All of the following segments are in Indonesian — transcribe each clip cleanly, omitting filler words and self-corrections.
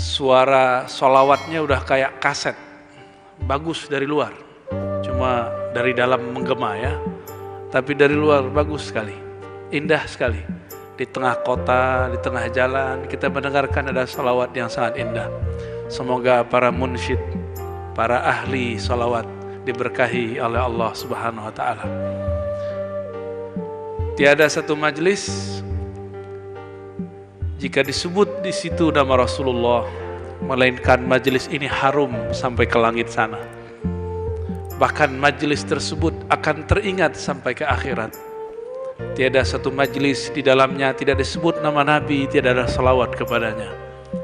suara sholawatnya udah kayak kaset, bagus dari luar, cuma dari dalam menggema ya, tapi dari luar bagus sekali, indah sekali. Di tengah kota, di tengah jalan, kita mendengarkan ada sholawat yang sangat indah. Semoga para munsyid, para ahli sholawat diberkahi oleh Allah Subhanahu wa Ta'ala. Tiada satu majlis jika disebut di situ nama Rasulullah, melainkan majlis ini harum sampai ke langit sana. Bahkan majlis tersebut akan teringat sampai ke akhirat. Tiada satu majlis di dalamnya tidak disebut nama Nabi, tidak ada salawat kepadanya,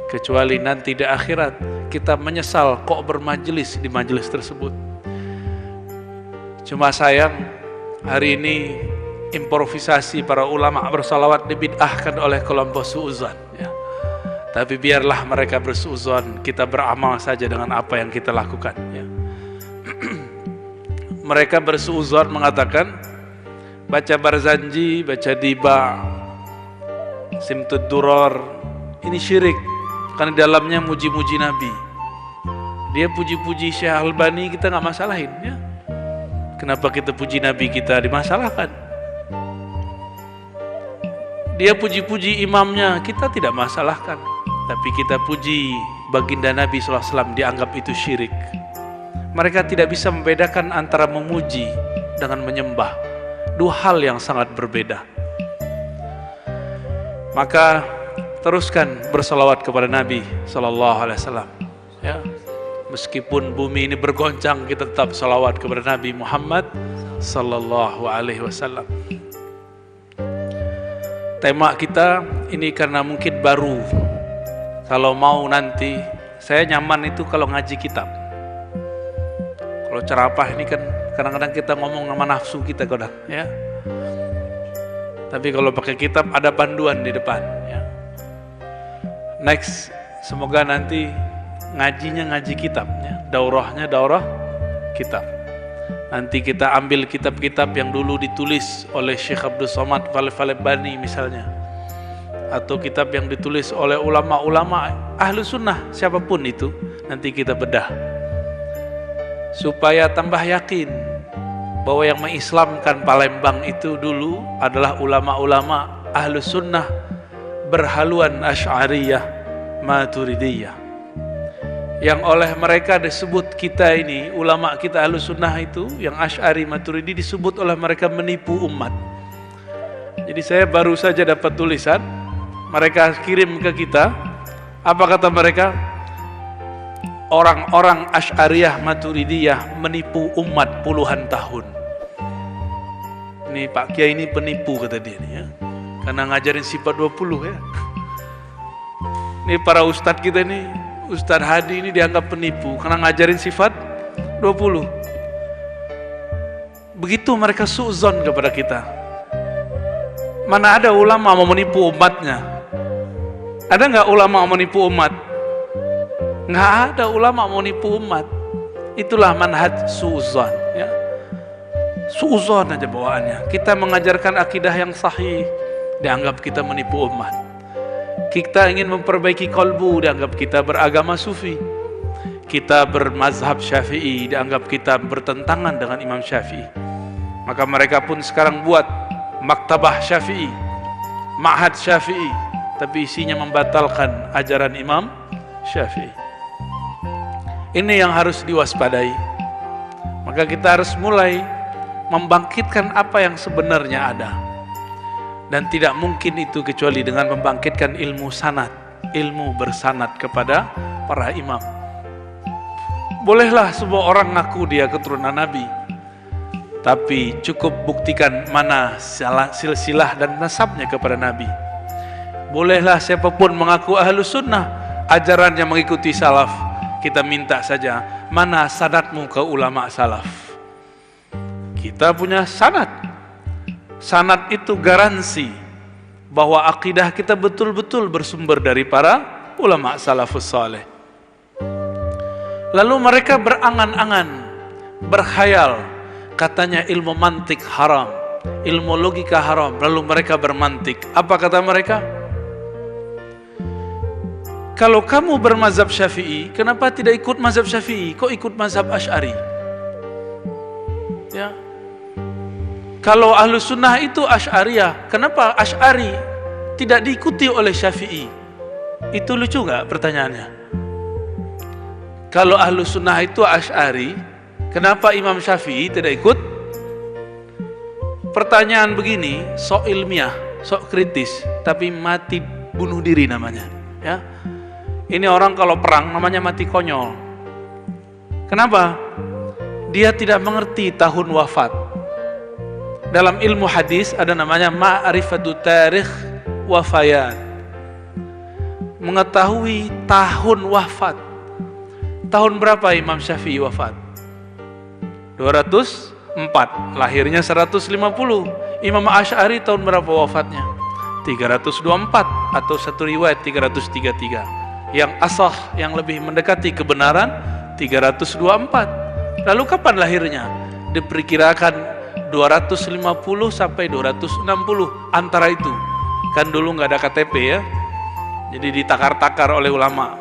kecuali nanti di akhirat kita menyesal kok bermajlis di majlis tersebut. Cuma sayang hari ini improvisasi para ulama bersalawat dibid'ahkan oleh kelompok suuzon ya. Tapi biarlah mereka bersuuzon, kita beramal saja dengan apa yang kita lakukan ya. Mereka bersuuzon mengatakan baca Barzanji, baca Diba, Simtud Duror, ini syirik karena dalamnya muji-muji Nabi. Dia puji-puji Syekh Albani, kita nggak masalahin ya. Kenapa kita puji Nabi kita dimasalahkan? Dia puji-puji imamnya, kita tidak masalahkan. Tapi kita puji baginda Nabi SAW, dianggap itu syirik. Mereka tidak bisa membedakan antara memuji dengan menyembah. Dua hal yang sangat berbeda. Maka teruskan bersalawat kepada Nabi SAW ya. Meskipun bumi ini bergoncang, kita tetap salawat kepada Nabi Muhammad SAW. Tema kita ini karena mungkin baru. Kalau mau nanti, saya nyaman itu kalau ngaji kitab. Kalau ceramah ini kan kadang-kadang kita ngomong sama nafsu kita kadang ya. Tapi kalau pakai kitab ada panduan di depan ya. Next, semoga nanti ngajinya ngaji kitab ya. Daurahnya daurah kitab. Nanti kita ambil kitab-kitab yang dulu ditulis oleh Syekh Abdul Somad Al-Falebani misalnya, atau kitab yang ditulis oleh ulama-ulama ahlu sunnah siapapun itu, nanti kita bedah supaya tambah yakin bahwa yang mengislamkan Palembang itu dulu adalah ulama-ulama ahlu sunnah berhaluan Asy'ariyah Maturidiyah, yang oleh mereka disebut kita ini, ulama kita ahlu sunnah itu yang Asy'ari Maturidi, disebut oleh mereka menipu umat. Jadi saya baru saja dapat tulisan, mereka kirim ke kita, apa kata mereka? Orang-orang Asy'ariyah Maturidiyah menipu umat puluhan tahun. Ini Pak Kiai ini penipu kata dia nih ya. Karena ngajarin sifat 20 ya. Ini para ustadz kita nih, Ustadz Hadi ini dianggap penipu karena ngajarin sifat 20. Begitu mereka suuzon kepada kita. Mana ada ulama mau menipu umatnya? Ada nggak ulama mau menipu umat? Nggak ada ulama mau nipu umat. Itulah manhaj suuzon ya. Suuzon aja bawaannya. Kita mengajarkan akidah yang sahih, dianggap kita menipu umat. Kita ingin memperbaiki kolbu, dianggap kita beragama sufi. Kita bermazhab Syafi'i, dianggap kita bertentangan dengan Imam Syafi'i. Maka mereka pun sekarang buat maktabah Syafi'i, ma'had Syafi'i, tapi isinya membatalkan ajaran Imam Syafi'i. Ini yang harus diwaspadai. Maka kita harus mulai membangkitkan apa yang sebenarnya ada. Dan tidak mungkin itu kecuali dengan membangkitkan ilmu sanad, ilmu bersanad kepada para imam. Bolehlah semua orang ngaku dia keturunan Nabi, tapi cukup buktikan mana silsilah dan nasabnya kepada Nabi. Bolehlah siapapun mengaku ahlu sunnah, ajarannya mengikuti salaf. Kita minta saja, mana sanadmu ke ulama salaf? Kita punya sanad. Sanad itu garansi bahwa akidah kita betul-betul bersumber dari para ulama salafus saleh. Lalu mereka berangan-angan, berkhayal, katanya ilmu mantik haram, ilmu logika haram. Lalu mereka bermantik. Apa kata mereka? Kalau kamu bermazhab Syafi'i, kenapa tidak ikut mazhab Syafi'i? Kok ikut mazhab Asy'ari? Ya. Kalau Ahlus Sunnah itu Asy'ariyah, kenapa Asy'ari tidak diikuti oleh Syafi'i? Itu lucu nggak pertanyaannya? Kalau Ahlus Sunnah itu Asy'ari, kenapa Imam Syafi'i tidak ikut? Pertanyaan begini, sok ilmiah, sok kritis, tapi mati bunuh diri namanya. Ya. Ini orang kalau perang namanya mati konyol. Kenapa? Dia tidak mengerti tahun wafat. Dalam ilmu hadis ada namanya ma'rifatu tarikh wafayat. Mengetahui tahun wafat. Tahun berapa Imam Syafi'i wafat? 204. Lahirnya 150. Imam Asy'ari tahun berapa wafatnya? 324 atau satu riwayat 333. Yang asah, yang lebih mendekati kebenaran 324. Lalu kapan lahirnya? Diperkirakan 250 sampai 260 antara itu. Kan dulu nggak ada KTP ya, jadi ditakar-takar oleh ulama.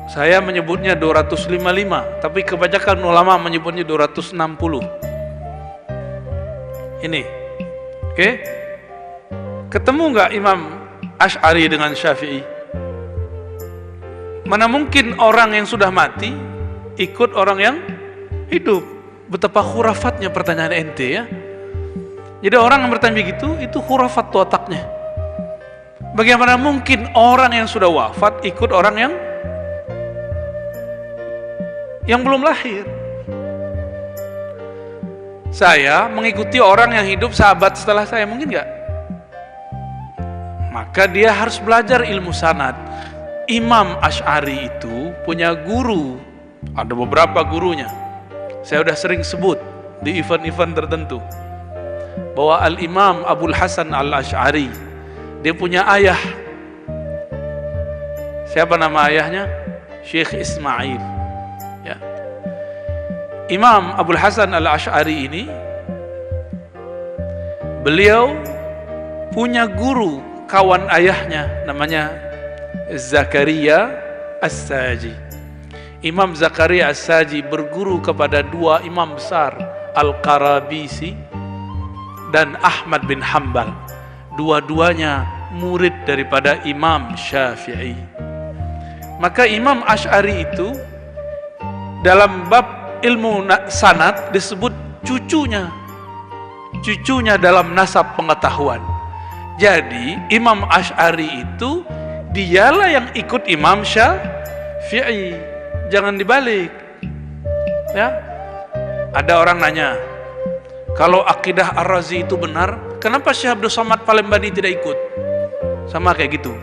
Saya menyebutnya 255, tapi kebanyakan ulama menyebutnya 260. Ini, oke? Ketemu nggak Imam Asy'ari dengan Syafi'i? Mana mungkin orang yang sudah mati ikut orang yang hidup? Betapa khurafatnya pertanyaan ente ya. Jadi orang yang bertanya begitu, itu khurafat tuh otaknya. Bagaimana mungkin orang yang sudah wafat ikut orang yang belum lahir? Saya mengikuti orang yang hidup sahabat setelah saya, mungkin nggak? Maka dia harus belajar ilmu sanad. Imam Asy'ari itu punya guru, ada beberapa gurunya. Saya sudah sering sebut di event-event tertentu bahwa Al-Imam Abul Hasan Al-Asy'ari, dia punya ayah. Siapa nama ayahnya? Syekh Ismail ya. Imam Abul Hasan Al-Asy'ari ini, beliau punya guru kawan ayahnya, namanya Zakaria As-Saji. Imam Zakaria As-Saji berguru kepada dua imam besar, Al-Qarabisi dan Ahmad bin Hanbal. Dua-duanya murid daripada Imam Syafi'i. Maka Imam Asy'ari itu dalam bab ilmu sanad disebut cucunya dalam nasab pengetahuan. Jadi Imam Asy'ari itu dialah yang ikut Imam Syafi'i, jangan dibalik. Ya, ada orang nanya, kalau akidah Ar-Razi itu benar, kenapa Syekh Abdul Somad Palembani tidak ikut? Sama kayak gitu.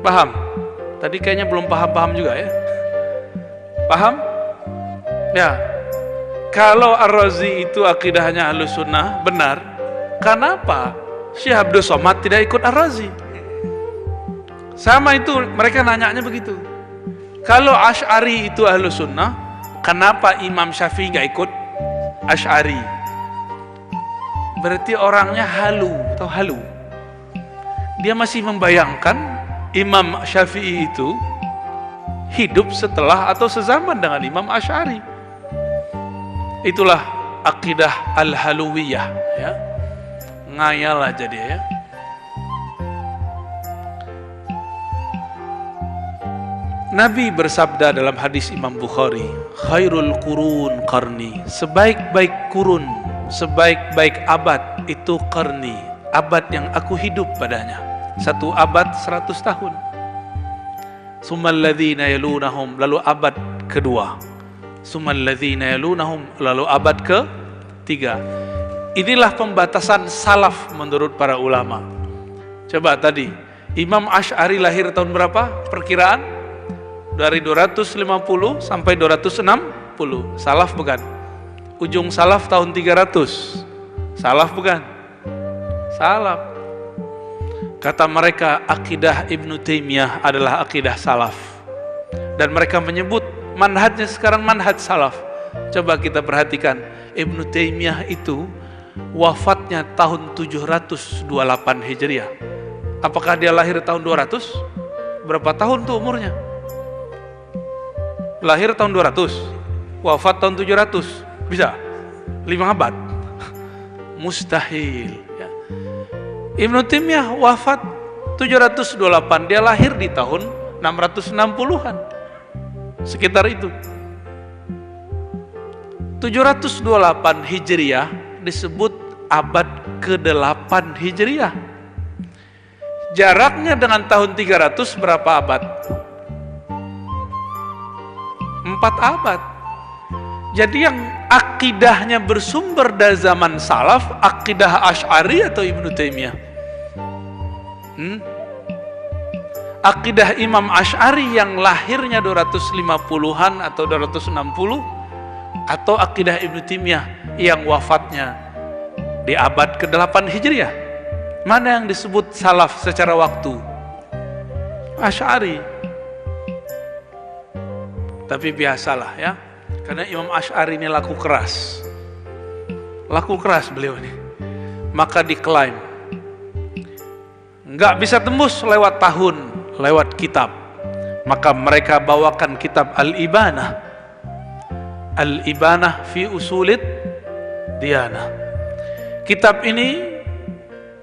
Paham? Tadi kayaknya belum paham juga ya. Paham? Ya. Kalau Ar-Razi itu akidahnya Ahlus Sunnah benar, kenapa Syekh Abdul Somad tidak ikut Ar-Razi? Sama itu, mereka nanyanya begitu. Kalau Asy'ari itu Ahlus Sunnah, kenapa Imam Syafi'i gak ikut Asy'ari? Berarti orangnya halu atau halu. Dia masih membayangkan Imam Syafi'i itu hidup setelah atau sezaman dengan Imam Asy'ari. Itulah akidah al-haluwiyah ya. Ngayal aja dia ya. Nabi bersabda dalam hadis Imam Bukhari, khairul qurun qarni, sebaik-baik kurun, sebaik-baik abad itu qarni, abad yang aku hidup padanya. Satu abad 100 tahun. Summal ladzina yalunahum, lalu abad kedua. Summal ladzina yalunahum, lalu abad ketiga. Inilah pembatasan salaf menurut para ulama. Coba tadi, Imam Asy'ari lahir tahun berapa? Perkiraan? Dari 250 sampai 260. Salaf bukan? Ujung salaf tahun 300. Salaf bukan? Salaf. Kata mereka, akidah Ibnu Taimiyah adalah akidah salaf. Dan mereka menyebut manhajnya sekarang manhaj salaf. Coba kita perhatikan, Ibnu Taimiyah itu wafatnya tahun 728 Hijriah. Apakah dia lahir tahun 200? Berapa tahun tuh umurnya? Lahir tahun 200, wafat tahun 700. Bisa? 5 abad? Mustahil. Ya. Ibnu Taimiyah wafat 728, dia lahir di tahun 660-an. Sekitar itu. 728 Hijriah disebut abad ke-8 Hijriah. Jaraknya dengan tahun 300 berapa abad? 4 abad. Jadi yang akidahnya bersumber dari zaman salaf, akidah Asy'ari atau Ibnu Taimiyah? Akidah Imam Asy'ari yang lahirnya 250-an atau 260, atau akidah Ibnu Taimiyah yang wafatnya di abad ke-8 Hijriah? Mana yang disebut salaf secara waktu? Asy'ari. Tapi biasalah ya, karena Imam Asy'ari ini laku keras beliau ini, maka diklaim nggak bisa tembus lewat tahun, lewat kitab. Maka mereka bawakan kitab Al-Ibanah fi Usulid Diyanah. Kitab ini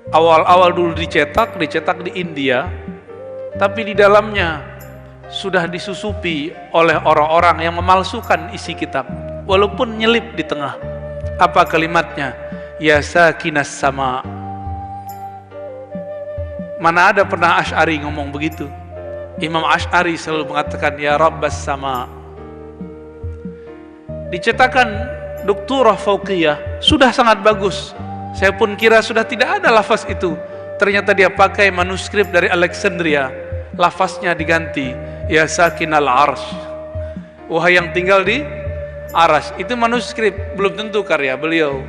awal-awal dulu dicetak di India, tapi di dalamnya sudah disusupi oleh orang-orang yang memalsukan isi kitab, walaupun nyelip di tengah. Apa kalimatnya? Ya sakinas sama. Mana ada pernah Asy'ari ngomong begitu? Imam Asy'ari selalu mengatakan ya Rabbas sama. Dicetakan Doktorah Fauqiyah, sudah sangat bagus. Saya pun kira sudah tidak ada lafaz itu. Ternyata dia pakai manuskrip dari Alexandria. Lafaznya diganti, ya sakinal arsh, wahai yang tinggal di arsy. Itu manuskrip, belum tentu karya beliau.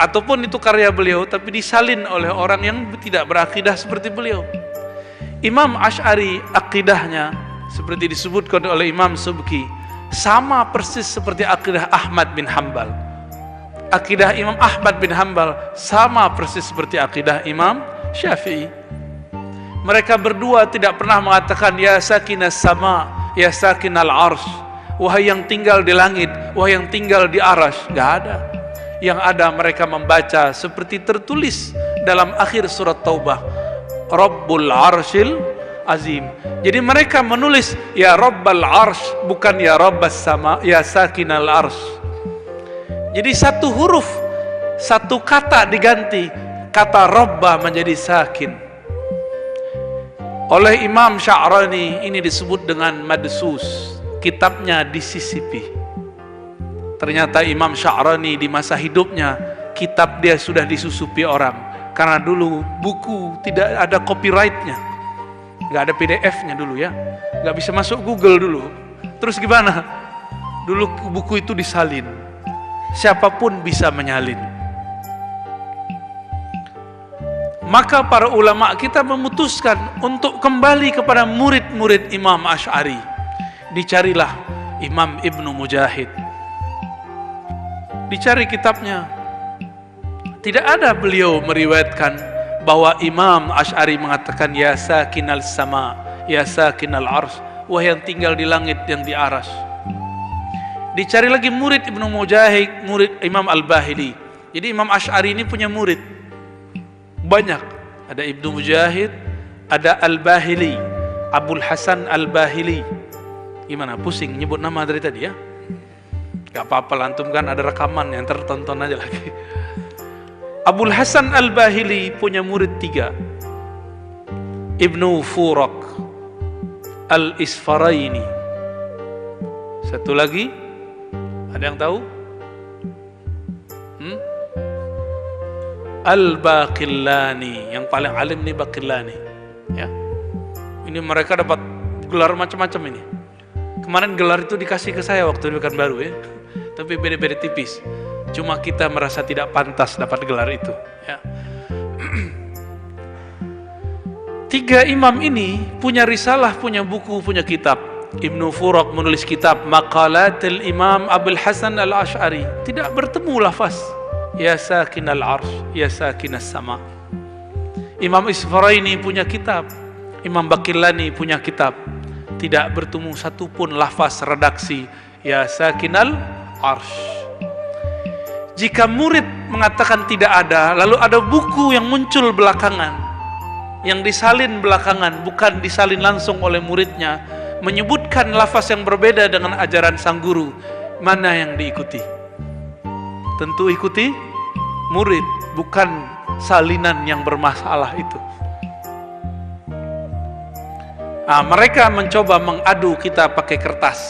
Ataupun itu karya beliau tapi disalin oleh orang yang tidak berakidah seperti beliau. Imam Asy'ari akidahnya seperti disebutkan oleh Imam Subki, sama persis seperti akidah Ahmad bin Hanbal. Akidah Imam Ahmad bin Hanbal sama persis seperti akidah Imam Syafi'i. Mereka berdua tidak pernah mengatakan ya sakinas sama, ya sakinal arsh, wahai yang tinggal di langit, wahai yang tinggal di arsy. Gak ada. Yang ada mereka membaca seperti tertulis dalam akhir surat Taubah, Rabbul Arsyil Azim. Jadi mereka menulis ya Rabbal Arsh, bukan ya Rabbas Sama, ya Sakinal Arsh. Jadi satu huruf, satu kata diganti, kata Rabba menjadi Sakin. Oleh Imam Sya'rani ini disebut dengan madsus, kitabnya disisipi. Ternyata Imam Sya'rani di masa hidupnya kitab dia sudah disusupi orang, karena dulu buku tidak ada copyrightnya, nggak ada PDF-nya dulu ya, nggak bisa masuk Google dulu. Terus gimana? Dulu buku itu disalin, siapapun bisa menyalin. Maka para ulama kita memutuskan untuk kembali kepada murid-murid Imam Asy'ari. Dicarilah Imam Ibnu Mujahid, dicari kitabnya. Tidak ada beliau meriwayatkan bahwa Imam Asy'ari mengatakan ya sakinal sama, ya sakinal arsh, wahai yang tinggal di langit yang di arsy. Dicari lagi murid Ibnu Mujahid, murid Imam Al-Bahili. Jadi Imam Asy'ari ini punya murid banyak. Ada Ibnu Mujahid, ada Al-Bahili, Abul Hasan Al-Bahili. Gimana? Pusing nyebut nama dari tadi ya? Gak apa-apa, lantum kan ada rekaman yang tertonton aja lagi. Abul Hasan Al-Bahili punya murid 3. Ibnu Furak Al-Isfaraini. Satu lagi, ada yang tahu? Al-Baqillani, yang paling alim nih Baqillani. Ya. Ini mereka dapat gelar macam-macam ini. Kemarin gelar itu dikasih ke saya waktu di Pekanbaru ya. Tapi beda-beda tipis. Cuma kita merasa tidak pantas dapat gelar itu. Ya. 3 imam ini punya risalah, punya buku, punya kitab. Ibnu Furak menulis kitab Maqalatul Imam Abul Hasan Al-Asy'ari. Tidak bertemu lafaz ya sakinal arsh, ya sakinas sama. Imam Isfaraini punya kitab Imam Baqillani punya kitab, tidak bertemu satupun lafaz redaksi ya sakinal arsh. Jika murid mengatakan tidak ada, lalu ada buku yang muncul belakangan, yang disalin belakangan, bukan disalin langsung oleh muridnya, menyebutkan lafaz yang berbeda dengan ajaran sang guru, mana yang diikuti? Tentu ikuti murid, bukan salinan yang bermasalah itu. Nah, mereka mencoba mengadu kita pakai kertas,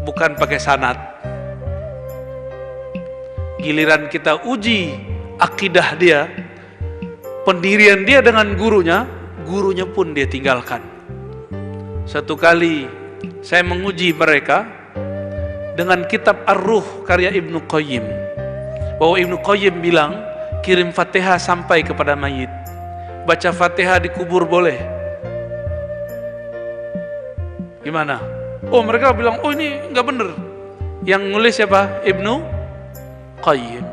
bukan pakai sanad. Giliran kita uji akidah dia, pendirian dia dengan gurunya, gurunya pun dia tinggalkan. Satu kali saya menguji mereka dengan kitab Ar-Ruh karya Ibnu Qayyim, bahwa Ibnu Qayyim bilang kirim Fatihah sampai kepada mayit, baca Fatihah di kubur boleh. Gimana? Oh, mereka bilang, oh ini nggak bener. Yang nulis siapa? Ibnu Qayyim.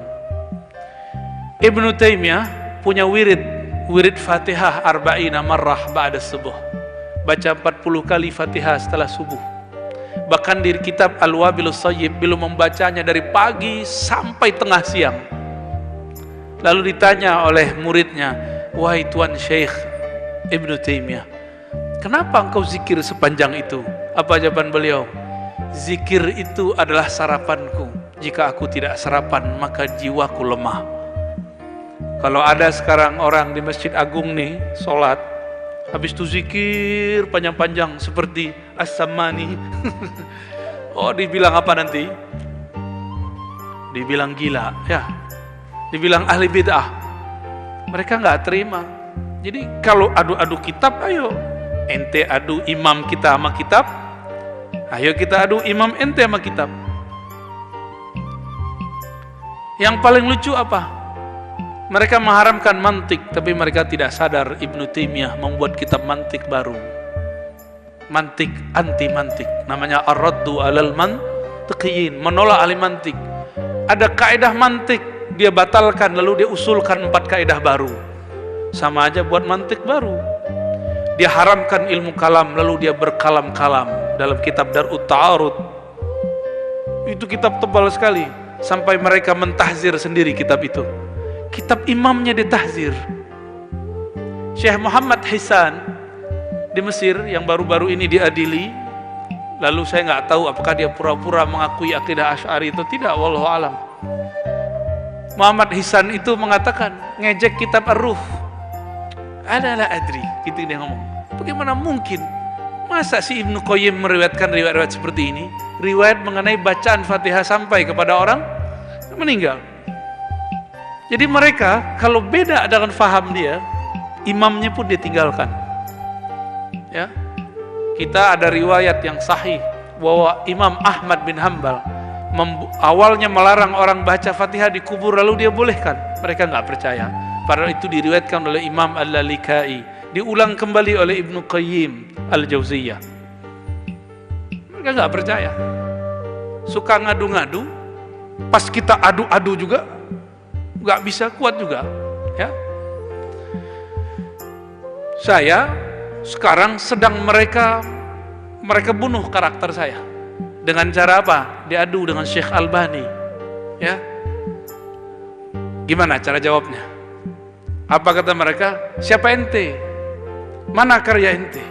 Ibnu Taimiyah punya wirid Fatihah arba'ina marrah ba'da subuh. Baca 40 kali Fatihah setelah subuh. Bahkan di kitab Al-Wabilus Sayyib belum membacanya dari pagi sampai tengah siang. Lalu ditanya oleh muridnya, wahai Tuan Syekh Ibnu Taimiyah, kenapa engkau zikir sepanjang itu? Apa jawaban beliau? Zikir itu adalah sarapanku. Jika aku tidak sarapan, maka jiwaku lemah. Kalau ada sekarang orang di Masjid Agung nih, sholat, habis itu zikir panjang-panjang seperti As-Sammani. Oh, dibilang apa nanti? Dibilang gila, ya. Dibilang ahli bid'ah. Mereka nggak terima. Jadi kalau adu-adu kitab, ayo. Ente adu imam kita sama kitab, ayo kita adu imam ente sama kitab. Yang paling lucu apa? Mereka mengharamkan mantik, tapi mereka tidak sadar Ibnu Taimiyah membuat kitab mantik baru. Mantik anti mantik, namanya Ar-Raddu 'alal Mantiqiyin, menolak ahli mantik. Ada kaidah mantik, dia batalkan, lalu dia usulkan 4 kaidah baru. Sama aja buat mantik baru. Dia haramkan ilmu kalam, lalu dia berkalam-kalam dalam kitab Darut Ta'arud. Itu kitab tebal sekali, sampai mereka mentahzir sendiri kitab itu. Kitab imamnya ditahzir. Syekh Muhammad Hisan di Mesir yang baru-baru ini diadili, lalu saya nggak tahu apakah dia pura-pura mengakui akidah Asy'ari atau tidak, wallahu alam. Muhammad Hisan itu mengatakan, ngejek kitab Ar-Ruh. Adalah adri, gitu dia ngomong. Bagaimana mungkin? Masa si Ibnu Qayyim meriwayatkan riwayat-riwayat seperti ini? Riwayat mengenai bacaan Fatihah sampai kepada orang meninggal. Jadi mereka kalau beda dengan faham dia, imamnya pun ditinggalkan. Ya, kita ada riwayat yang sahih bahwa Imam Ahmad bin Hanbal awalnya melarang orang baca Fatihah di kubur, lalu dia bolehkan. Mereka nggak percaya. Padahal itu diriwayatkan oleh Imam Al-Lalikai, diulang kembali oleh Ibnu Qayyim Al-Jauziyah. Mereka nggak percaya, suka ngadu-ngadu. Pas kita adu-adu juga nggak bisa kuat juga. Ya, saya sekarang sedang mereka bunuh karakter saya dengan cara apa? Diadu dengan Syekh Albani. Ya, gimana cara jawabnya? Apa kata mereka? Siapa ente? Mana karya ente?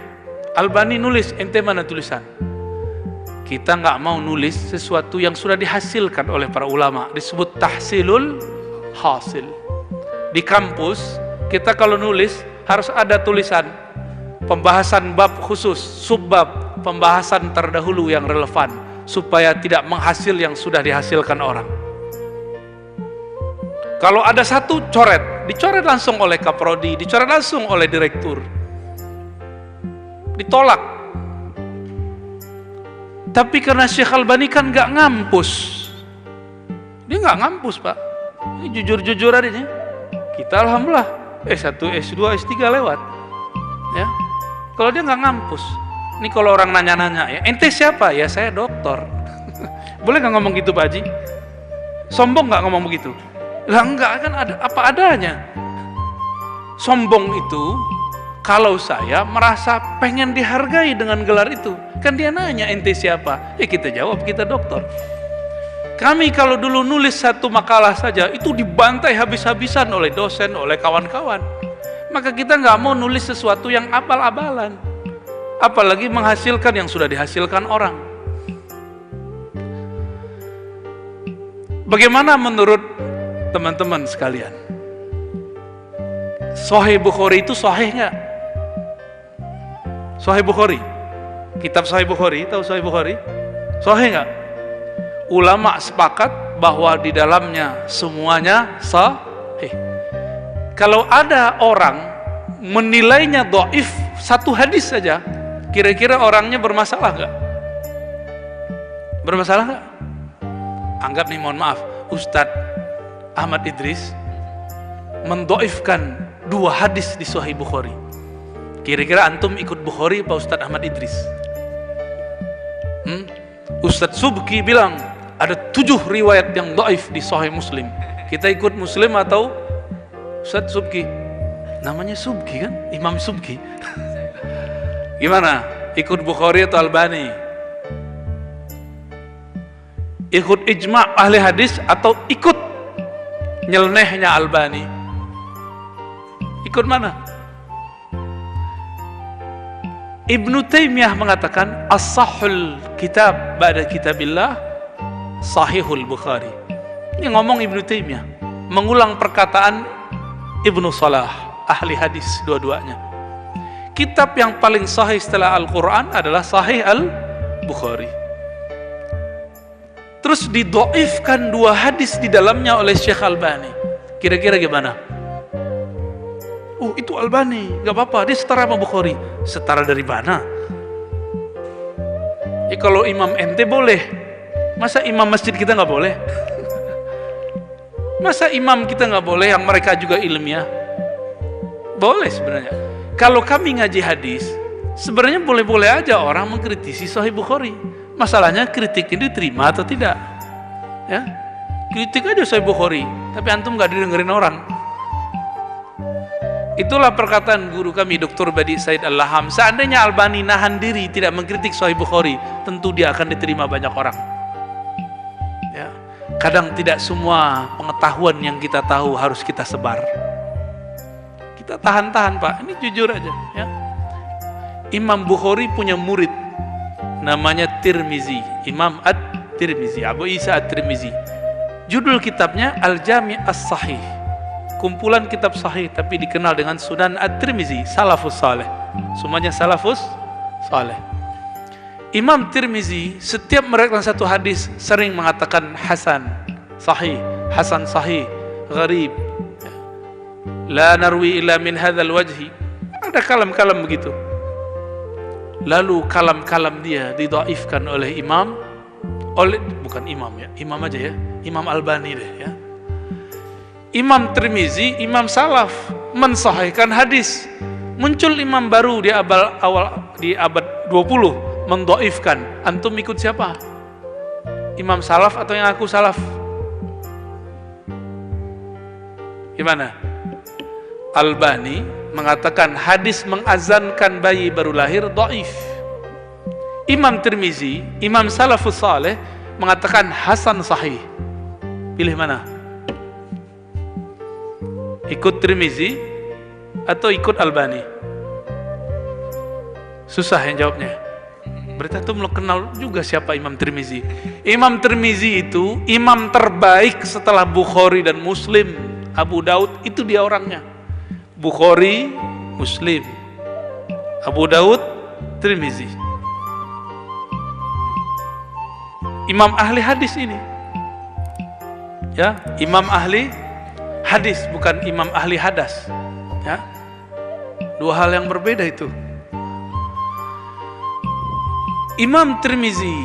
Albani nulis, ente mana tulisan? Kita nggak mau nulis sesuatu yang sudah dihasilkan oleh para ulama, disebut tahsilul hasil. Di kampus kita kalau nulis harus ada tulisan pembahasan bab khusus, subbab, pembahasan terdahulu yang relevan, supaya tidak menghasil yang sudah dihasilkan orang. Kalau ada satu coret, dicoret langsung oleh kaprodi, dicoret langsung oleh direktur, ditolak. Tapi karena Syekh Albani kan nggak ngampus, dia nggak ngampus pak, ini jujur-jujur aja nih. Kita alhamdulillah S1, S2, S3 lewat. Ya, kalau dia nggak ngampus, ini kalau orang nanya-nanya, ya ente siapa? Ya saya dokter. Boleh nggak ngomong gitu Pak Haji? Sombong nggak ngomong begitu? Lah enggak, kan ada apa adanya. Sombong itu Kalau saya merasa pengen dihargai dengan gelar itu, kan dia nanya ente siapa? Ya kita jawab kita dokter. Kami kalau dulu nulis satu makalah saja itu dibantai habis-habisan oleh dosen, oleh kawan-kawan. Maka kita nggak mau nulis sesuatu yang abal-abalan, apalagi menghasilkan yang sudah dihasilkan orang. Bagaimana menurut teman-teman sekalian? Sahih Bukhari itu sahih nggak? Sahih Bukhari, kitab Sahih Bukhari, tahu Sahih Bukhari? Sahih nggak? Ulama sepakat bahwa di dalamnya semuanya sahih. Kalau ada orang menilainya dhaif satu hadis saja, kira-kira orangnya bermasalah nggak? Bermasalah nggak? Anggap nih, mohon maaf, Ustadz Ahmad Idris mendhaifkan 2 hadis di Sahih Bukhari. Kira-kira antum ikut Bukhari Pak Ustadz Ahmad Idris? Ustadz Subki bilang ada 7 riwayat yang dhaif di Sahih Muslim. Kita ikut Muslim atau Ustadz Subki? Namanya Subki kan? Imam Subki. Gimana? Ikut Bukhari atau Albani? Ikut ijma' ahli hadis atau ikut nyelenehnya Albani? Ikut mana? Ibnu Taimiyah mengatakan as-sahhul kitab ba'da kitabillah sahihul Bukhari. Ini ngomong Ibnu Taimiyah, mengulang perkataan Ibnu Salah, ahli hadis dua-duanya. Kitab yang paling sahih setelah Al-Quran adalah Sahih Al-Bukhari. Terus didhaifkan 2 hadis di dalamnya oleh Syekh Albani. Kira-kira gimana? Itu Albani, gak apa-apa, dia setara sama Bukhari. Setara dari mana? Ya kalau imam ente boleh, masa imam masjid kita gak boleh? Masa imam kita gak boleh yang mereka juga ilmiah? Boleh sebenarnya. Kalau kami ngaji hadis, sebenarnya boleh-boleh aja orang mengkritisi Sahih Bukhari. Masalahnya kritik ini diterima atau tidak? Ya, kritik aja Sahih Bukhari, tapi antum gak didengerin orang. Itulah perkataan guru kami Dr. Badi Said Al-Laham. Seandainya Albani nahan diri tidak mengkritik Sahih Bukhari, tentu dia akan diterima banyak orang. Ya. Kadang tidak semua pengetahuan yang kita tahu harus kita sebar. Kita tahan-tahan Pak, ini jujur aja ya. Imam Bukhari punya murid namanya Tirmizi, Imam At-Tirmizi, Abu Isa At-Tirmizi. Judul kitabnya Al-Jami' As-Sahih, kumpulan kitab sahih, tapi dikenal dengan Sunan At-Tirmizi, Salafus Saleh. Semuanya Salafus Saleh. Imam Tirmizi setiap meriwayatkan satu hadis sering mengatakan hasan sahih, hasan sahih, gharib, la narwi illa min hadzal wajhi. Ada kalam-kalam begitu. Lalu kalam-kalam dia didhaifkan oleh bukan imam ya, imam aja ya, Imam Albani deh ya. Imam Tirmizi, imam salaf, mensahihkan hadis. Muncul imam baru di abad 20 mendhaifkan. Antum ikut siapa? Imam salaf atau yang aku salaf? Gimana? Albani mengatakan hadis mengazankan bayi baru lahir dhaif. Imam Tirmizi, imam salafus saleh, mengatakan hasan sahih. Pilih mana? Ikut Tirmizi atau ikut Albani? Susah yang jawabnya. Berarti tuh belum kenal juga siapa Imam Tirmizi. Imam Tirmizi itu imam terbaik setelah Bukhari dan Muslim. Abu Daud itu dia orangnya. Bukhari, Muslim, Abu Daud, Tirmizi. Imam ahli hadis ini. Ya, imam ahli hadis, bukan imam ahli hadas. Ya. 2 hal yang berbeda itu. Imam Tirmizi,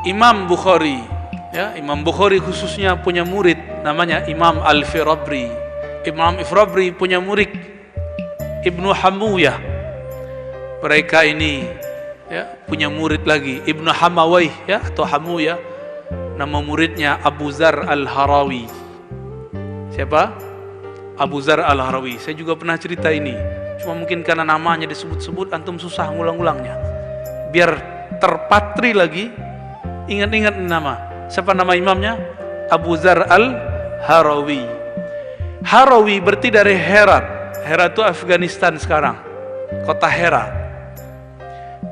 Imam Bukhari, ya, Imam Bukhari khususnya punya murid namanya Imam Al-Firabri. Imam Al-Firabri punya murid Ibnu Hamuyah. Mereka ini ya, punya murid lagi Ibnu Hamawayh ya, atau Hamuyah. Nama muridnya Abu Zar Al-Harawi. Siapa? Abu Zar Al-Harawi. Saya juga pernah cerita ini. Cuma mungkin karena namanya disebut-sebut antum susah ngulang-ulangnya. Biar terpatri lagi, ingat-ingat nama. Siapa nama imamnya? Abu Dzar al-Harawi. Harawi berarti dari Herat. Herat itu Afghanistan sekarang, kota Herat.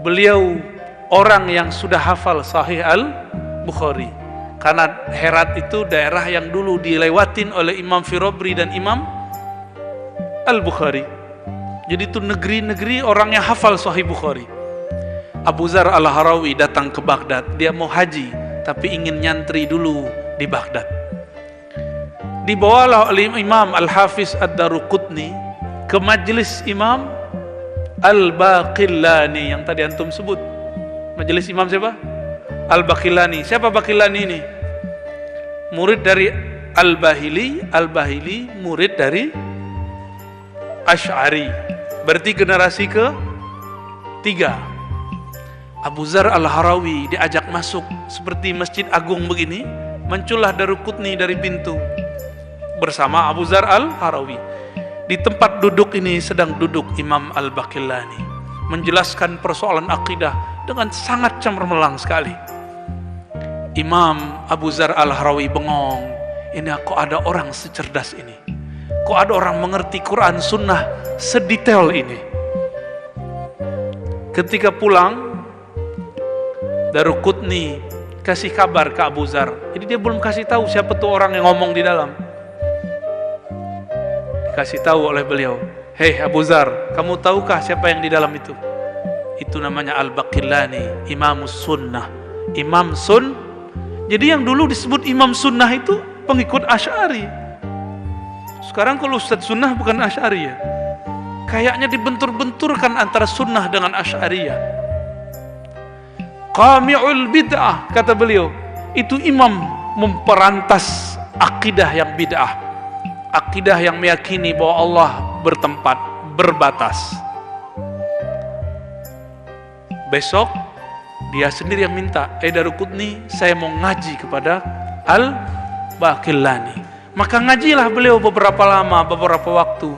Beliau orang yang sudah hafal Sahih al-Bukhari, karena Herat itu daerah yang dulu dilewatin oleh Imam Firabri dan Imam al-Bukhari. Jadi itu negeri-negeri orang yang hafal Sahih Bukhari. Abu Dzar al-Harawi datang ke Baghdad. Dia mau haji tapi ingin nyantri dulu di Baghdad. Dibawalah oleh Imam Al-Hafiz Ad-Daruqutni ke majelis Imam Al-Baqillani yang tadi antum sebut. Majelis Imam siapa? Al-Baqillani. Siapa Baqillani ini? Murid dari Al-Bahili. Al-Bahili murid dari Asy'ari. Berarti generasi ke-3. Abu Dzar al-Harawi diajak masuk seperti Masjid Agung begini. Muncullah Daruqutni dari pintu bersama Abu Dzar al-Harawi. Di tempat duduk ini sedang duduk Imam Al-Baqillani menjelaskan persoalan akidah dengan sangat cemerlang sekali. Imam Abu Dzar al-Harawi bengong. Ini kok ada orang secerdas ini? Kok ada orang mengerti Quran Sunnah sedetail ini? Ketika pulang, Daruqutni kasih kabar ke Abu Dzar. Jadi dia belum kasih tahu siapa tuh orang yang ngomong di dalam. Dikasih tahu oleh beliau, "Hei Abu Dzar, kamu tahukah siapa yang di dalam itu?" Itu namanya Al-Baqillani, Imam Sunnah. Imam Sun. Jadi yang dulu disebut Imam Sunnah itu pengikut Asy'ari. Sekarang kalau Ustadz Sunnah bukan Asy'ari ya. Kayaknya dibentur-benturkan antara Sunnah dengan Asy'ariyah. Qami'ul bid'ah, kata beliau, itu imam memperantas akidah yang bid'ah, akidah yang meyakini bahwa Allah bertempat, berbatas. Besok dia sendiri yang minta, Daruqutni, saya mau ngaji kepada Al-Baqillani. Maka ngajilah beliau beberapa lama, beberapa waktu.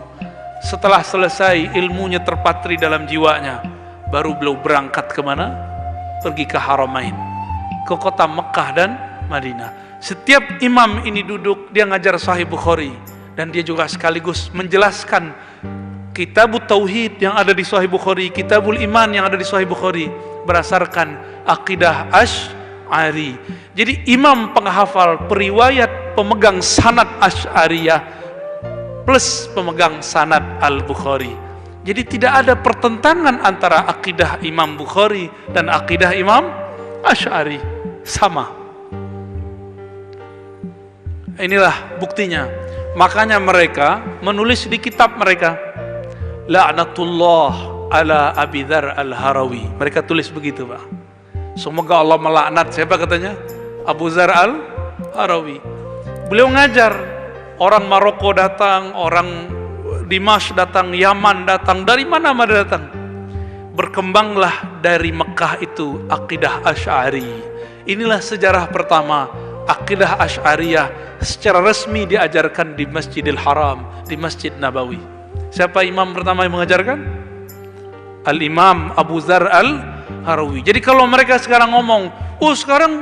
Setelah selesai ilmunya terpatri dalam jiwanya, baru beliau berangkat kemana? Pergi ke Haramain, ke kota Mekah dan Madinah. Setiap imam ini duduk, dia ngajar Sahih Bukhari, dan dia juga sekaligus menjelaskan Kitabut Tauhid yang ada di Sahih Bukhari, Kitabul Iman yang ada di Sahih Bukhari, berdasarkan akidah Asy'ari. Jadi imam penghafal, periwayat, pemegang sanad Asy'ariyah plus pemegang sanad Al-Bukhari. Jadi tidak ada pertentangan antara akidah Imam Bukhari dan akidah Imam Asy'ari, sama. Inilah buktinya. Makanya mereka menulis di kitab mereka, La'natullah ala Abi Dzar al-Harawi. Mereka tulis begitu, Pak. Semoga Allah melaknat siapa katanya? Abu Dzar al-Harawi. Beliau ngajar, orang Maroko datang, orang Dimash datang, Yaman datang, dari mana-mana datang. Berkembanglah dari Mekah itu akidah Asy'ari. Inilah sejarah pertama akidah Asy'ariyah secara resmi diajarkan di Masjidil Haram, di Masjid Nabawi. Siapa imam pertama yang mengajarkan? Al-Imam Abu Dzar al-Harawi. Jadi kalau mereka sekarang ngomong, oh sekarang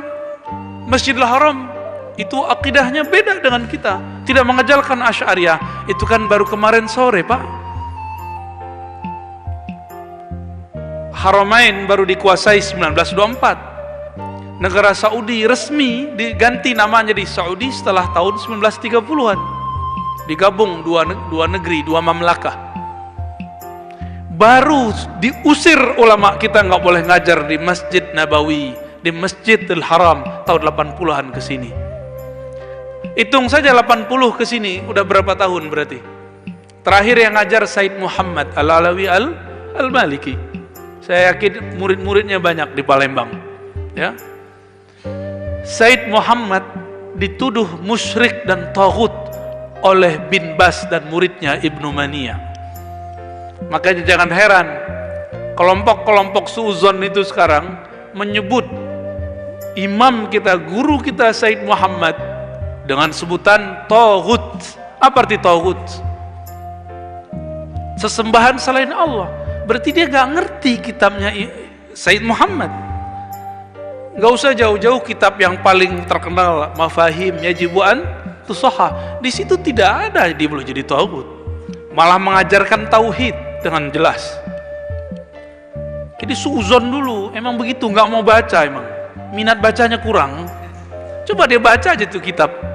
Masjidil Haram itu akidahnya beda dengan kita, tidak mengajarkan Asy'ariyah, itu kan baru kemarin sore, Pak. Haramain baru dikuasai 1924. Negara Saudi resmi diganti namanya di Saudi setelah tahun 1930-an. Digabung dua negeri, dua mamlakah. Baru diusir ulama kita nggak boleh ngajar di Masjid Nabawi, di Masjidil Haram tahun 80-an ke sini. Hitung saja 80 ke sini, udah berapa tahun berarti? Terakhir yang ngajar Said Muhammad Al-Alawi Al-Maliki. Saya yakin murid-muridnya banyak di Palembang. Ya. Said Muhammad dituduh musyrik dan taghut oleh Bin Bas dan muridnya Ibnu Maniyah. Makanya jangan heran kelompok-kelompok suuzon itu sekarang menyebut imam kita, guru kita Said Muhammad dengan sebutan taghut. Apa arti taghut? sesembahan selain Allah. Berarti dia gak ngerti kitabnya Sayyid Muhammad. Gak usah jauh-jauh kitab yang paling terkenal, Mafahim Yajibuan Tusoha. Di situ tidak ada dia boleh jadi tauhid. Malah mengajarkan tauhid dengan jelas. Jadi suuzon dulu, emang begitu, nggak mau baca emang. Minat bacanya kurang. Coba dia baca aja tuh kitab